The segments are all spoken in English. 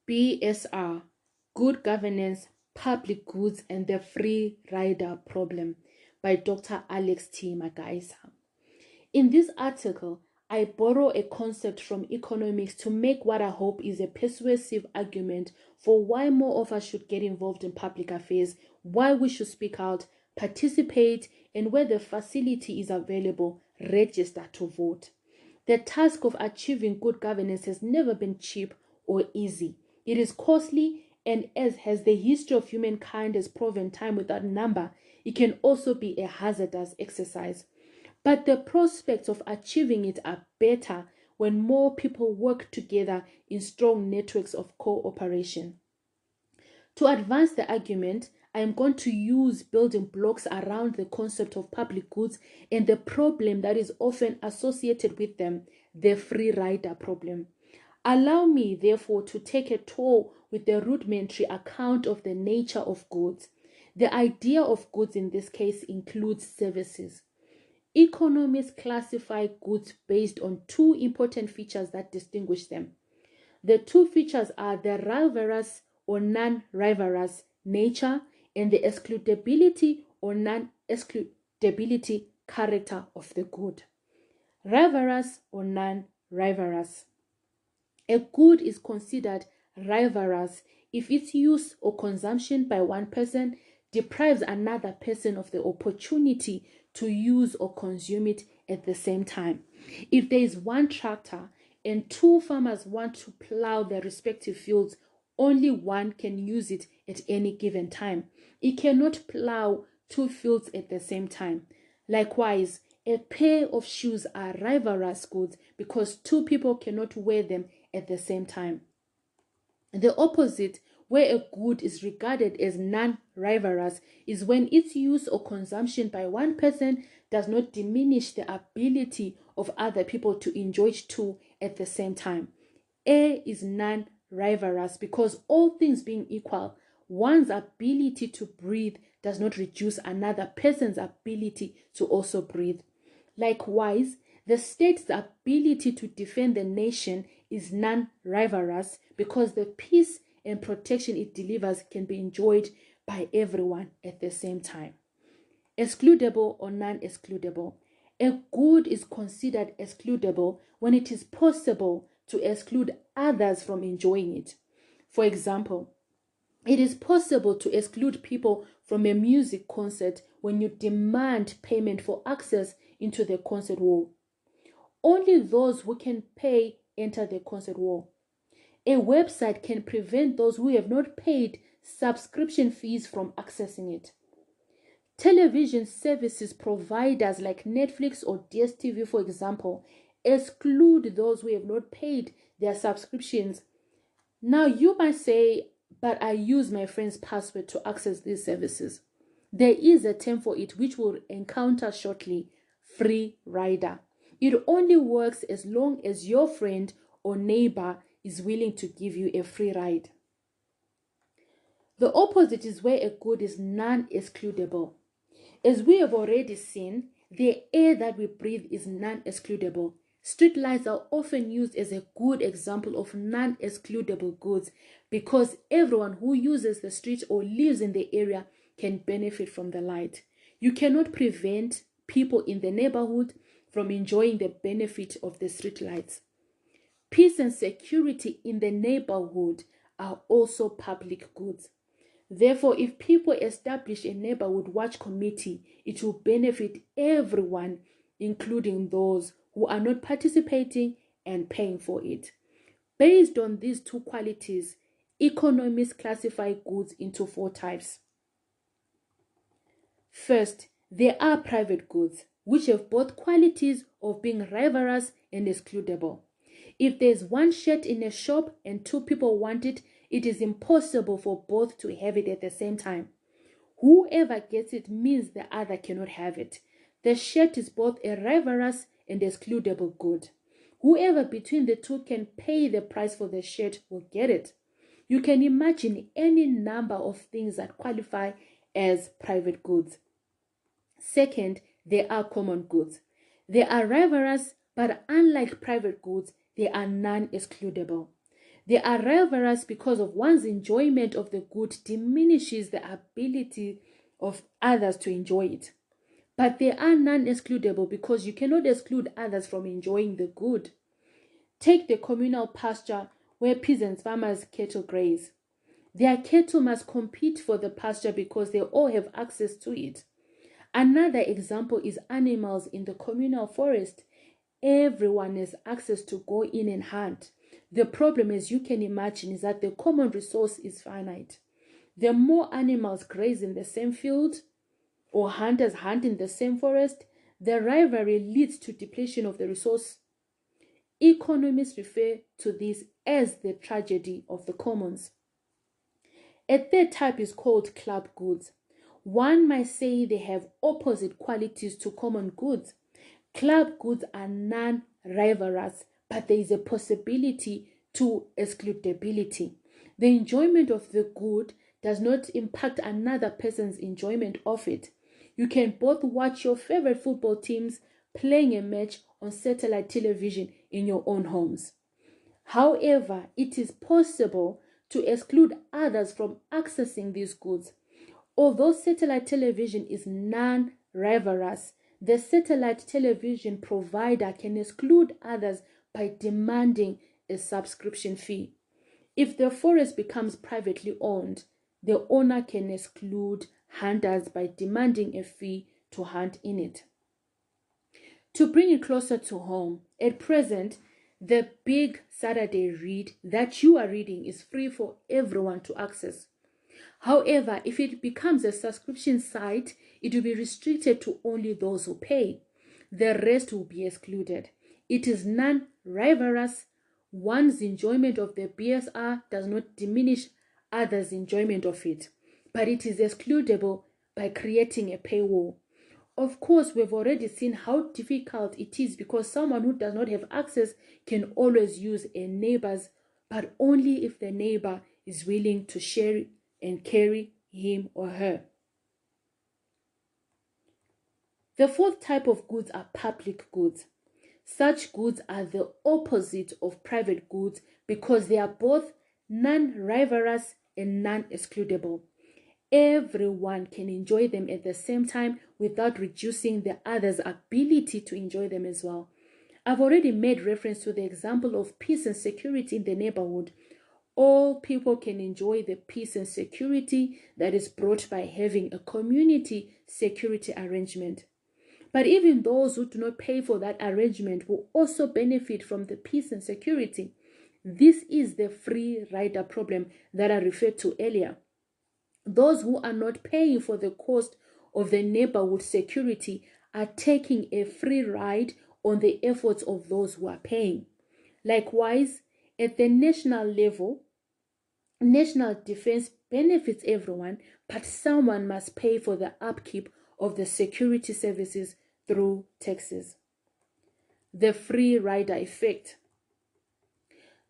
BSR, Good Governance, Public Goods, and the Free Rider Problem by Dr. Alex T. Magaisa. In this article, I borrow a concept from economics to make what I hope is a persuasive argument for why more of us should get involved in public affairs, why we should speak out, participate, and where the facility is available, register to vote. The task of achieving good governance has never been cheap or easy. It is costly, and as has the history of humankind has proven time without number, it can also be a hazardous exercise. But the prospects of achieving it are better when more people work together in strong networks of cooperation. To advance the argument, I am going to use building blocks around the concept of public goods and the problem that is often associated with them, the free rider problem. Allow me, therefore, to take a tour with the rudimentary account of the nature of goods. The idea of goods in this case includes services. Economists classify goods based on two important features that distinguish them. The two features are the rivalrous or non-rivalrous nature and the excludability or non-excludability character of the good. Rivalrous or non-rivalrous. A good is considered rivalrous if its use or consumption by one person deprives another person of the opportunity to use or consume it at the same time. If there is one tractor and two farmers want to plow their respective fields, only one can use it at any given time. It cannot plow two fields at the same time. Likewise, a pair of shoes are rivalrous goods because two people cannot wear them at the same time. The opposite, where a good is regarded as non-rivalrous, is when its use or consumption by one person does not diminish the ability of other people to enjoy it too at the same time. Air is non-rivalrous because all things being equal, one's ability to breathe does not reduce another person's ability to also breathe. Likewise, the state's ability to defend the nation is non-rivalrous because the peace and protection it delivers can be enjoyed by everyone at the same time. Excludable or non-excludable. A good is considered excludable when it is possible to exclude others from enjoying it. For example, it is possible to exclude people from a music concert when you demand payment for access into the concert hall. Only those who can pay enter the concert hall. A website can prevent those who have not paid subscription fees from accessing it. Television services providers like Netflix or DSTV, for example, exclude those who have not paid their subscriptions. Now you might say, but I use my friend's password to access these services. There is a term for it which we'll encounter shortly, free rider. It only works as long as your friend or neighbor is willing to give you a free ride. The opposite is where a good is non-excludable. As we have already seen, the air that we breathe is non-excludable. Street lights are often used as a good example of non-excludable goods because everyone who uses the street or lives in the area can benefit from the light. You cannot prevent people in the neighborhood from enjoying the benefit of the street lights. Peace and security in the neighborhood are also public goods. Therefore, if people establish a neighborhood watch committee, it will benefit everyone, including those who are not participating and paying for it. Based on these two qualities, economists classify goods into four types. First, there are private goods, which have both qualities of being rivalrous and excludable. If there's one shirt in a shop and two people want it, it is impossible for both to have it at the same time. Whoever gets it means the other cannot have it. The shirt is both a rivalrous and excludable good. Whoever between the two can pay the price for the shirt will get it. You can imagine any number of things that qualify as private goods. Second, there are common goods. They are rivalrous, but unlike private goods, they are non-excludable. They are rivalrous because of one's enjoyment of the good diminishes the ability of others to enjoy it. But they are non-excludable because you cannot exclude others from enjoying the good. Take the communal pasture where peasants, farmers, cattle graze. Their cattle must compete for the pasture because they all have access to it. Another example is animals in the communal forest. Everyone has access to go in and hunt. The problem, as you can imagine, is that the common resource is finite. The more animals graze in the same field or hunters hunt in the same forest, the rivalry leads to depletion of the resource. Economists refer to this as the tragedy of the commons. A third type is called club goods. One might say they have opposite qualities to common goods. Club goods are non-rivalrous, but there is a possibility to excludability. The enjoyment of the good does not impact another person's enjoyment of it. You can both watch your favorite football teams playing a match on satellite television in your own homes. However, it is possible to exclude others from accessing these goods. Although satellite television is non-rivalrous, the satellite television provider can exclude others by demanding a subscription fee. If the forest becomes privately owned, the owner can exclude hunters by demanding a fee to hunt in it. To bring it closer to home, at present, the Big Saturday read that you are reading is free for everyone to access. However, if it becomes a subscription site, it will be restricted to only those who pay. The rest will be excluded. It is non-rivalrous. One's enjoyment of the BSR does not diminish others' enjoyment of it, but it is excludable by creating a paywall. Of course, we've already seen how difficult it is because someone who does not have access can always use a neighbor's, but only if the neighbor is willing to share and carry him or her. The fourth type of goods are public goods. Such goods are the opposite of private goods because they are both non-rivalrous and non-excludable. Everyone can enjoy them at the same time without reducing the other's ability to enjoy them as well. I've already made reference to the example of peace and security in the neighborhood. All people can enjoy the peace and security that is brought by having a community security arrangement. But even those who do not pay for that arrangement will also benefit from the peace and security. This is the free rider problem that I referred to earlier. Those who are not paying for the cost of the neighborhood security are taking a free ride on the efforts of those who are paying. Likewise, at the national level, national defense benefits everyone, but someone must pay for the upkeep of the security services through taxes. The free rider effect.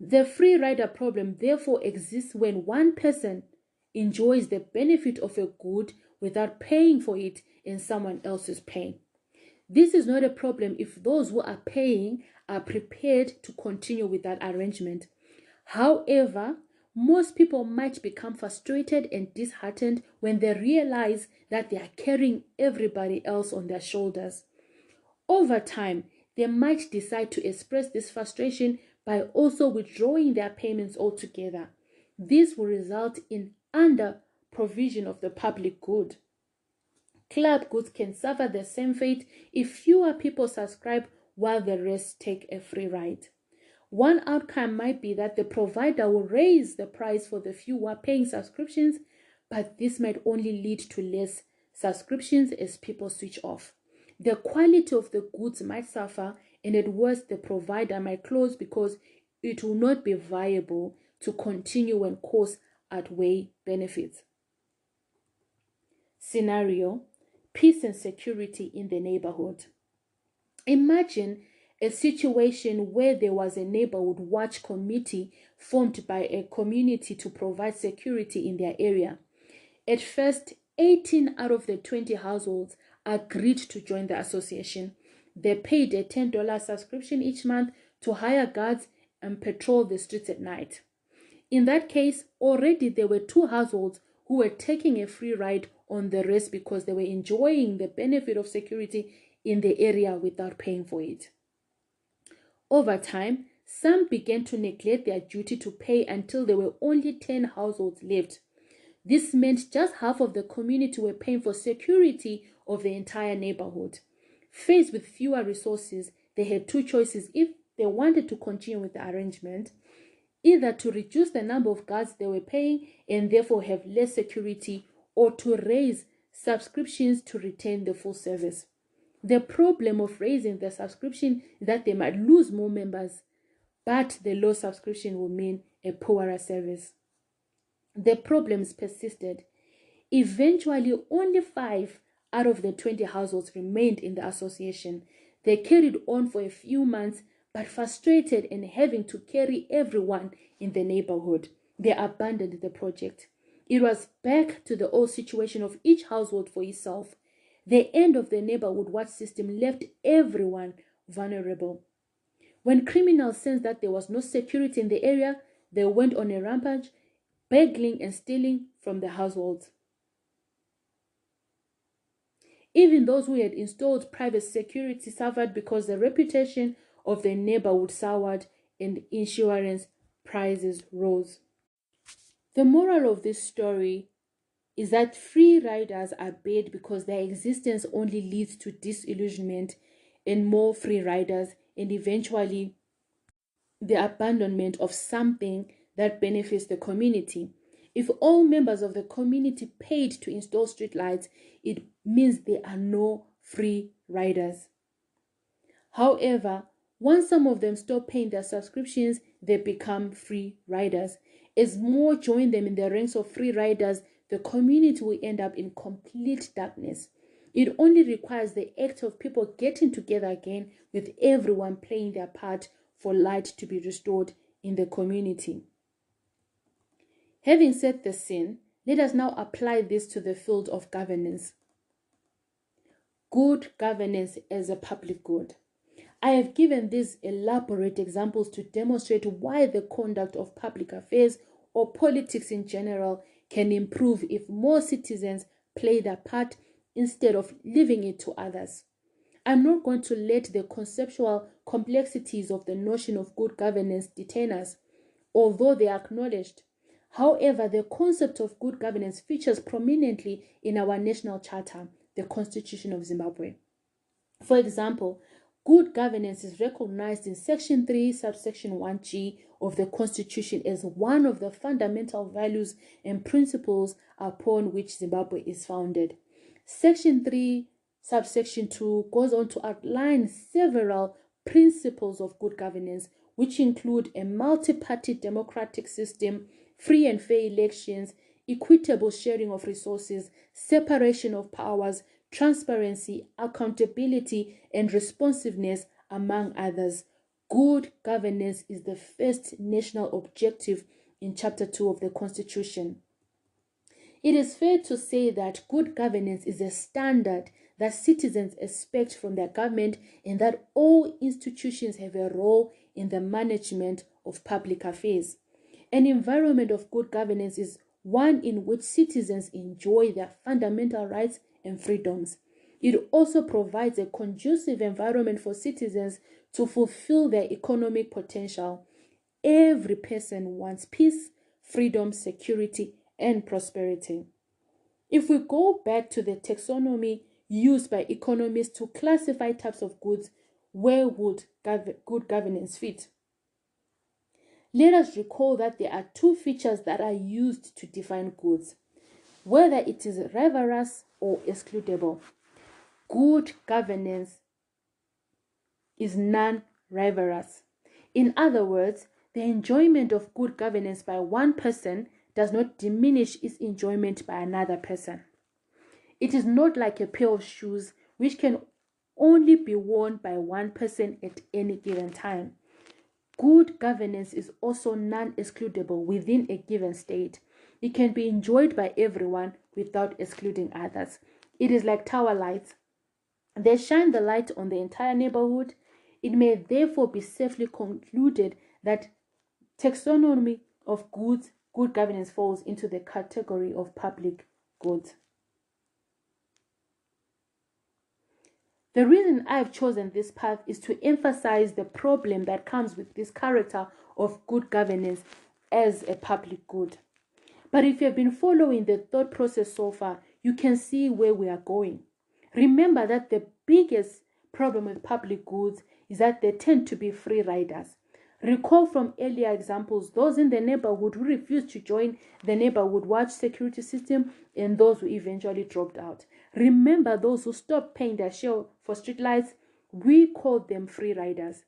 The free rider problem therefore exists when one person enjoys the benefit of a good without paying for it and someone else is paying. This is not a problem if those who are paying are prepared to continue with that arrangement. However, most people might become frustrated and disheartened when they realize that they are carrying everybody else on their shoulders. Over time, they might decide to express this frustration by also withdrawing their payments altogether. This will result in under provision of the public good. Club goods can suffer the same fate if fewer people subscribe while the rest take a free ride. One outcome might be that the provider will raise the price for the few who are paying subscriptions, but this might only lead to less subscriptions as people switch off. The quality of the goods might suffer, and at worst, the provider might close because it will not be viable to continue when costs outweigh benefits. Scenario: peace and security in the neighborhood. Imagine a situation where there was a neighborhood watch committee formed by a community to provide security in their area. At first, 18 out of the 20 households agreed to join the association. They paid a $10 subscription each month to hire guards and patrol the streets at night. In that case, already there were 2 households who were taking a free ride on the rest because they were enjoying the benefit of security in the area without paying for it. Over time, some began to neglect their duty to pay until there were only 10 households left. This meant just half of the community were paying for security of the entire neighborhood. Faced with fewer resources, they had 2 choices if they wanted to continue with the arrangement: either to reduce the number of guards they were paying and therefore have less security, or to raise subscriptions to retain the full service. The problem of raising the subscription is that they might lose more members, but the low subscription will mean a poorer service. The problems persisted. Eventually, only 5 out of the 20 households remained in the association. They carried on for a few months, but frustrated and having to carry everyone in the neighborhood, they abandoned the project. It was back to the old situation of each household for itself. The end of the neighborhood watch system left everyone vulnerable. When criminals sensed that there was no security in the area, they went on a rampage, begging and stealing from the households. Even those who had installed private security suffered because the reputation of the neighborhood soured and insurance prices rose. The moral of this story is that free riders are bad because their existence only leads to disillusionment and more free riders, and eventually the abandonment of something that benefits the community. If all members of the community paid to install streetlights, it means there are no free riders. However, once some of them stop paying their subscriptions, they become free riders. As more join them in the ranks of free riders, the community will end up in complete darkness. It only requires the act of people getting together again, with everyone playing their part, for light to be restored in the community. Having set the scene, let us now apply this to the field of governance. Good governance as a public good. I have given these elaborate examples to demonstrate why the conduct of public affairs or politics in general can improve if more citizens play their part instead of leaving it to others. I'm not going to let the conceptual complexities of the notion of good governance detain us, although they are acknowledged. However, the concept of good governance features prominently in our national charter, the Constitution of Zimbabwe. For example, good governance is recognized in Section 3, subsection 1G of the Constitution as one of the fundamental values and principles upon which Zimbabwe is founded. Section 3, subsection 2 goes on to outline several principles of good governance, which include a multi-party democratic system, free and fair elections, equitable sharing of resources, separation of powers, transparency, accountability, and responsiveness, among others. Good governance is the first national objective in Chapter 2 of the Constitution. It is fair to say that good governance is a standard that citizens expect from their government, and that all institutions have a role in the management of public affairs. An environment of good governance is one in which citizens enjoy their fundamental rights and freedoms. It also provides a conducive environment for citizens to fulfill their economic potential. Every person wants peace, freedom, security, and prosperity. If we go back to the taxonomy used by economists to classify types of goods, where would good governance fit? Let us recall that there are 2 features that are used to define goods, whether it is ree-riderous or excludable. Good governance is non-ree-riderous. In other words, the enjoyment of good governance by one person does not diminish its enjoyment by another person. It is not like a pair of shoes which can only be worn by one person at any given time. Good governance is also non-excludable within a given state. It can be enjoyed by everyone without excluding others. It is like tower lights. They shine the light on the entire neighborhood. It may therefore be safely concluded that taxonomy of goods, good governance falls into the category of public goods. The reason I've chosen this path is to emphasize the problem that comes with this character of good governance as a public good. But if you've been following the thought process so far, you can see where we are going. Remember that the biggest problem with public goods is that they tend to be free riders. Recall from earlier examples those in the neighborhood who refused to join the neighborhood watch security system and those who eventually dropped out. Remember those who stopped paying their share for streetlights? We call them free riders.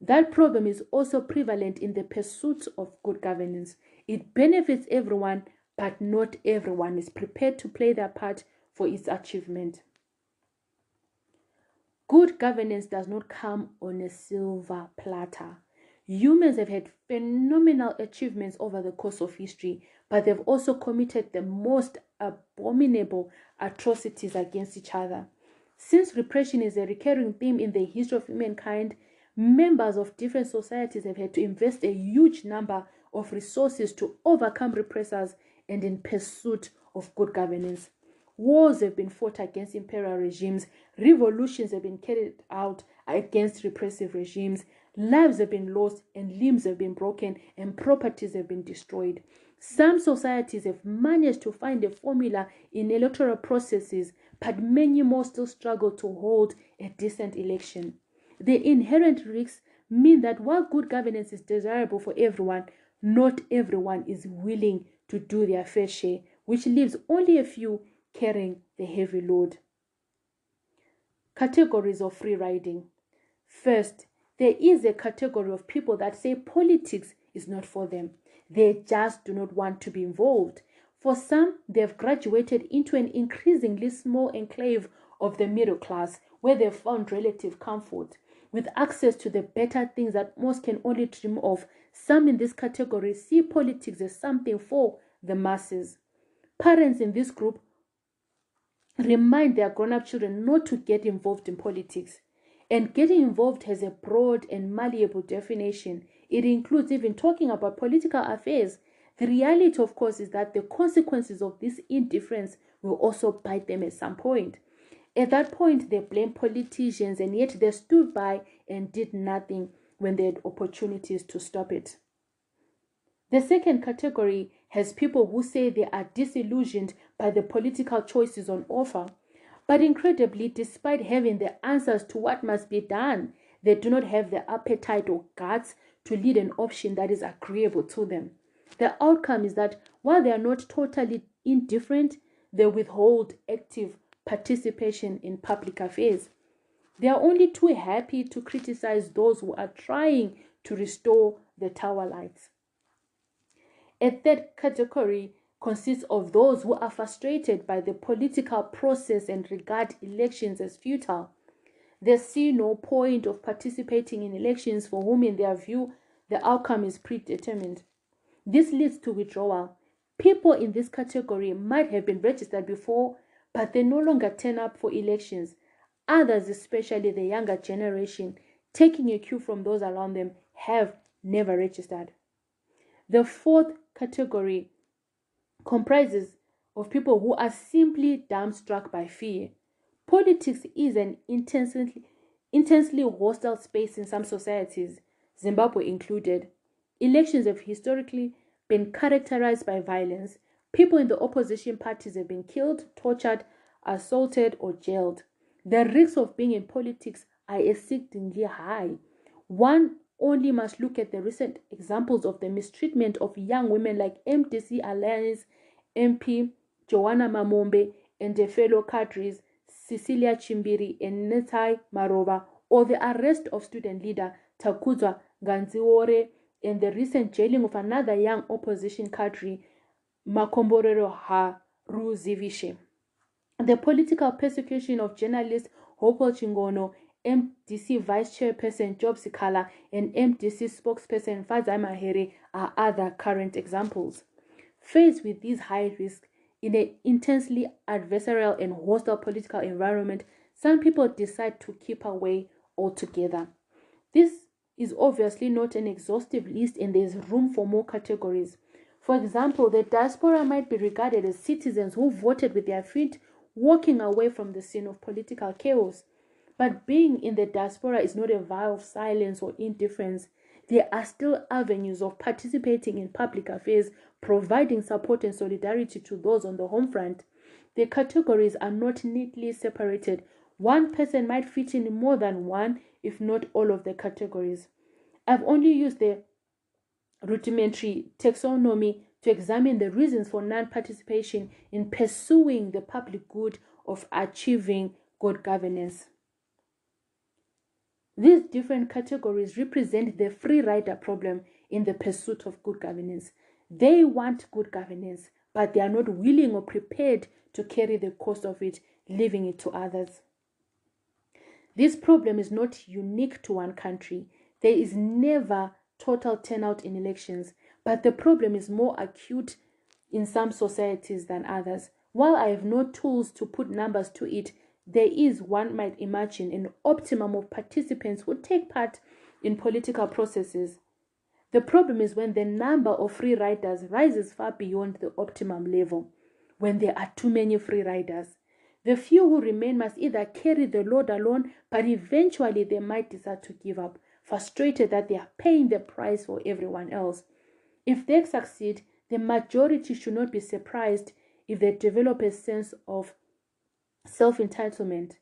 That problem is also prevalent in the pursuit of good governance. It benefits everyone, but not everyone is prepared to play their part for its achievement. Good governance does not come on a silver platter. Humans have had phenomenal achievements over the course of history, but they've also committed the most abominable atrocities against each other. Since repression is a recurring theme in the history of humankind, members of different societies have had to invest a huge number of resources to overcome repressors and in pursuit of good governance. Wars have been fought against imperial regimes, revolutions have been carried out against repressive regimes, lives have been lost and limbs have been broken and properties have been destroyed. Some societies have managed to find a formula in electoral processes, but many more still struggle to hold a decent election. The inherent risks mean that while good governance is desirable for everyone, not everyone is willing to do their fair share, which leaves only a few carrying the heavy load. Categories of free riding. First, there is a category of people that say politics is not for them. They just do not want to be involved. For some, they have graduated into an increasingly small enclave of the middle class where they have found relative comfort. With access to the better things that most can only dream of, some in this category see politics as something for the masses. Parents in this group remind their grown-up children not to get involved in politics. And getting involved has a broad and malleable definition. It includes even talking about political affairs. The reality, of course, is that the consequences of this indifference will also bite them at some point. At that point, they blame politicians, and yet they stood by and did nothing when they had opportunities to stop it. The second category has people who say they are disillusioned by the political choices on offer. But incredibly, despite having the answers to what must be done, they do not have the appetite or guts to lead an option that is agreeable to them. The outcome is that while they are not totally indifferent, they withhold active participation in public affairs. They are only too happy to criticize those who are trying to restore the tower lights. A third category consists of those who are frustrated by the political process and regard elections as futile. They see no point of participating in elections for whom, in their view, the outcome is predetermined. This leads to withdrawal. People in this category might have been registered before, but they no longer turn up for elections. Others, especially the younger generation, taking a cue from those around them, have never registered. The fourth category comprises of people who are simply dumbstruck by fear. Politics is an intensely hostile space in some societies, Zimbabwe included. Elections have historically been characterized by violence. People in the opposition parties have been killed, tortured, assaulted, or jailed. The risks of being in politics are exceedingly high. One only must look at the recent examples of the mistreatment of young women like MDC Alliance MP Joanna Mamombe and their fellow cadres Cecilia Chimbiri and Netai Marova, or the arrest of student leader Takuzwa Ganziore and the recent jailing of another young opposition cadre Makomborero Haruzivishe. The political persecution of journalist Hopel Chingono, MDC Vice Chairperson Job Sikala, and MDC spokesperson Fadzai Mahere are other current examples. Faced with these high risks in an intensely adversarial and hostile political environment, some people decide to keep away altogether. This is obviously not an exhaustive list, and there is room for more categories. For example, the diaspora might be regarded as citizens who voted with their feet, walking away from the scene of political chaos. But being in the diaspora is not a vow of silence or indifference. There are still avenues of participating in public affairs, providing support and solidarity to those on the home front. The categories are not neatly separated. One person might fit in more than one, if not all of the categories. I've only used the rudimentary taxonomy to examine the reasons for non-participation in pursuing the public good of achieving good governance. These different categories represent the free rider problem in the pursuit of good governance. They want good governance, but they are not willing or prepared to carry the cost of it, leaving it to others. This problem is not unique to one country. There is never total turnout in elections, but the problem is more acute in some societies than others. While I have no tools to put numbers to it, there is, one might imagine, an optimum of participants who take part in political processes. The problem is when the number of free riders rises far beyond the optimum level, when there are too many free riders. The few who remain must either carry the load alone, but eventually they might decide to give up, frustrated that they are paying the price for everyone else. If they succeed, the majority should not be surprised if they develop a sense of self-entitlement.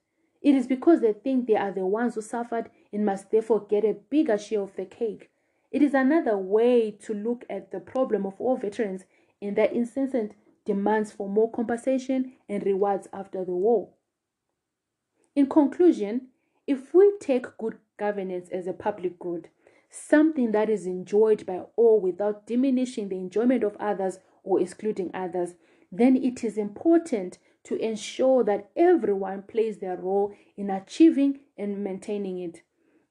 It is because they think they are the ones who suffered and must therefore get a bigger share of the cake. It is another way to look at the problem of all veterans and their incessant demands for more compensation and rewards after the war. In conclusion, if we take good governance as a public good, something that is enjoyed by all without diminishing the enjoyment of others or excluding others, then it is important to ensure that everyone plays their role in achieving and maintaining it.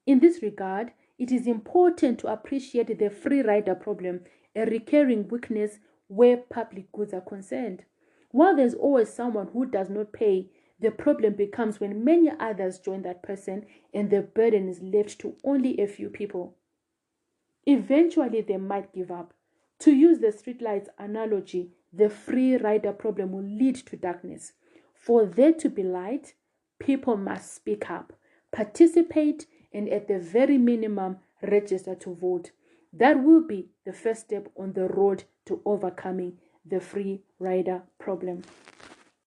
In this regard, it is important to appreciate the free rider problem, a recurring weakness where public goods are concerned. While there's always someone who does not pay, the problem becomes when many others join that person and the burden is left to only a few people. Eventually, they might give up. To use the streetlights analogy, the free rider problem will lead to darkness. For there to be light, people must speak up, participate, and at the very minimum, register to vote. That will be the first step on the road to overcoming the free rider problem.